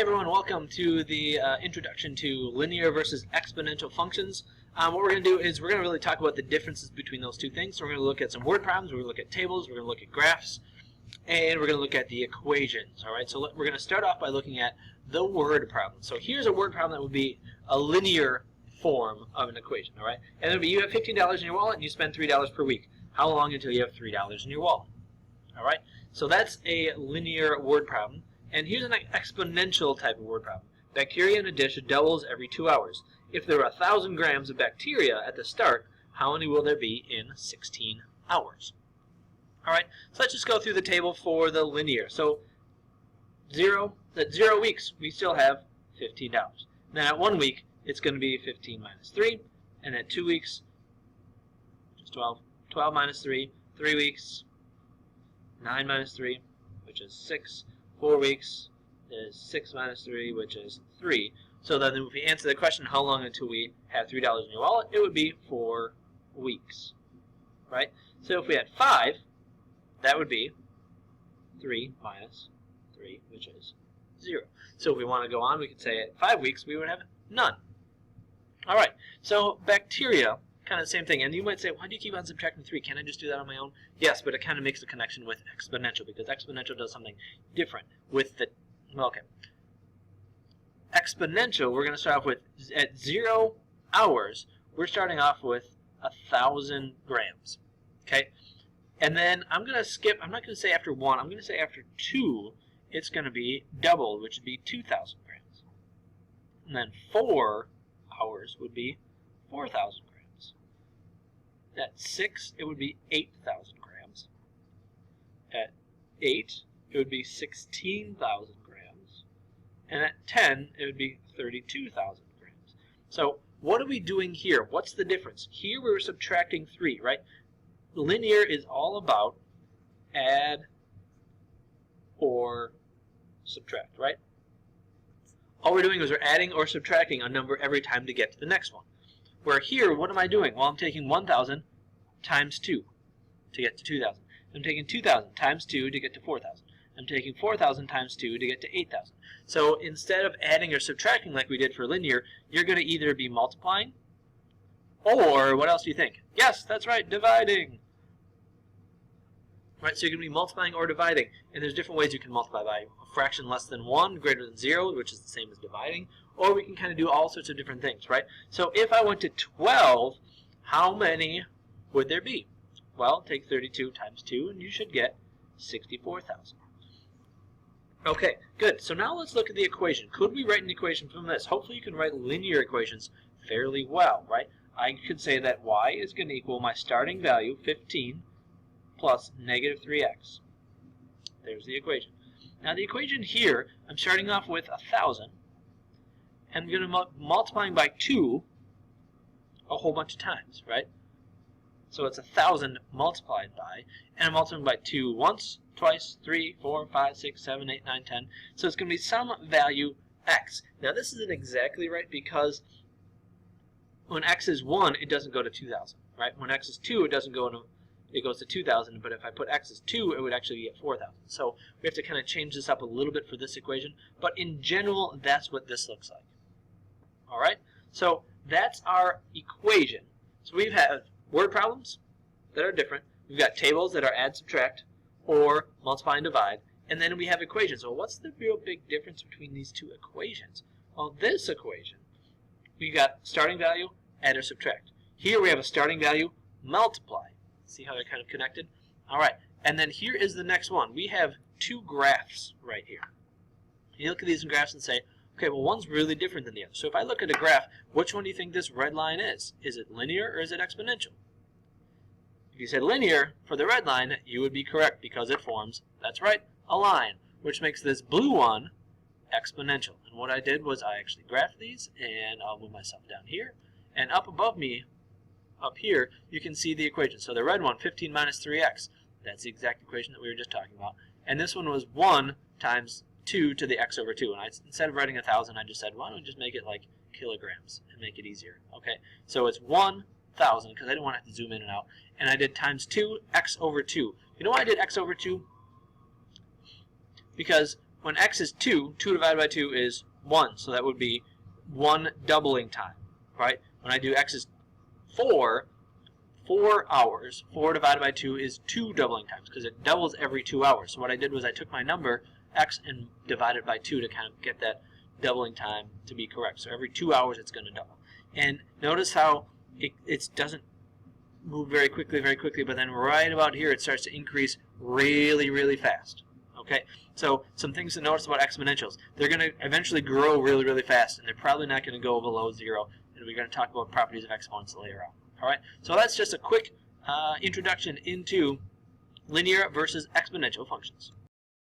Hey everyone, welcome to the introduction to linear versus exponential functions. What we're going to do is we're going to really talk about the differences between those two things. So we're going to look at some word problems, we're going to look at tables, we're going to look at graphs, and we're going to look at the equations. All right, so we're going to start off by looking at the word problem. So here's a word problem that would be a linear form of an equation. All right, and it would be you have $15 in your wallet and you spend $3 per week. How long until you have $3 in your wallet? All right, so that's a linear word problem. And here's an exponential type of word problem. Bacteria in a dish doubles every 2 hours. If there are 1,000 grams of bacteria at the start, how many will there be in 16 hours? All right, so let's just go through the table for the linear. So at 0 weeks, we still have $15. Then at 1 week, it's going to be 15 minus 3. And at 2 weeks, which is 12. 12 minus 3. 3 weeks, 9 minus 3, which is 6. 4 weeks is 6 minus 3, which is 3. So then if we answer the question, how long until we have $3 in your wallet, it would be 4 weeks, right? So if we had 5, that would be 3 minus 3, which is 0. So if we want to go on, we could say at 5 weeks, we would have none. All right, so bacteria, kind of the same thing. And you might say, why do you keep on subtracting 3? Can't I just do that on my own? Yes, but it kind of makes a connection with exponential, because exponential does something different with the, well, okay. Exponential, we're going to start off with, at 0 hours, we're starting off with 1,000 grams, okay? And then I'm going to skip, I'm not going to say after 1, I'm going to say after 2, it's going to be doubled, which would be 2,000 grams. And then 4 hours would be 4,000 grams. At 6, it would be 8,000 grams. At 8, it would be 16,000 grams. And at 10, it would be 32,000 grams. So what are we doing here? What's the difference? Here we were subtracting 3, right? Linear is all about add or subtract, right? All we're doing is we're adding or subtracting a number every time to get to the next one. Where here, what am I doing? Well, I'm taking 1,000 times 2 to get to 2,000. I'm taking 2,000 times 2 to get to 4,000. I'm taking 4,000 times 2 to get to 8,000. So instead of adding or subtracting like we did for linear, you're going to either be multiplying or, what else do you think? Yes, that's right, dividing. Right, so you're going to be multiplying or dividing. And there's different ways you can multiply by a fraction less than 1, greater than 0, which is the same as dividing. Or we can kind of do all sorts of different things, right? So if I went to 12, how many would there be? Well, take 32 times 2, and you should get 64,000. Okay, good. So now let's look at the equation. Could we write an equation from this? Hopefully you can write linear equations fairly well, right? I could say that y is going to equal my starting value, 15, plus negative 3x. There's the equation. Now the equation here, I'm starting off with 1,000. And I'm going to multiplying by 2 a whole bunch of times, right? So it's 1,000 multiplied by, and I'm multiplying by 2 once, twice, 3, 4, 5, 6, 7, 8, 9, 10. So it's going to be some value x. Now this isn't exactly right because when x is 1, it doesn't go to 2,000, right? When x is 2, it doesn't go into, it goes to 2,000, but if I put x as 2, it would actually be at 4,000. So we have to kind of change this up a little bit for this equation, but in general, that's what this looks like. All right, so that's our equation. So we have word problems that are different. We've got tables that are add, subtract, or multiply and divide. And then we have equations. Well, what's the real big difference between these two equations? Well, this equation, we got starting value, add or subtract. Here we have a starting value, multiply. See how they're kind of connected? All right, and then here is the next one. We have two graphs right here. You look at these graphs and say, okay, well, one's really different than the other. So if I look at a graph, which one do you think this red line is? Is it linear or is it exponential? If you said linear for the red line, you would be correct because it forms, that's right, a line, which makes this blue one exponential. And what I did was I actually graphed these, and I'll move myself down here. And up above me, up here, you can see the equation. So the red one, 15 minus 3x, that's the exact equation that we were just talking about. And this one was 1 times 2 to the x over 2. And instead of writing 1,000, I just said, why don't we just make it like kilograms and make it easier? Okay, so it's 1,000, because I didn't want to have to zoom in and out. And I did times 2, x over 2. You know why I did x over 2? Because when x is 2, 2 divided by 2 is 1. So that would be 1 doubling time, right? When I do x is 4, 4 hours, 4 divided by 2 is 2 doubling times because it doubles every 2 hours. So what I did was I took my number, x, and divided by 2 to kind of get that doubling time to be correct. So every 2 hours it's going to double. And notice how it doesn't move very quickly, but then right about here it starts to increase really, really fast. Okay, so some things to notice about exponentials. They're going to eventually grow really, really fast, and they're probably not going to go below 0. And we're going to talk about properties of exponents later on. All right, so that's just a quick introduction into linear versus exponential functions.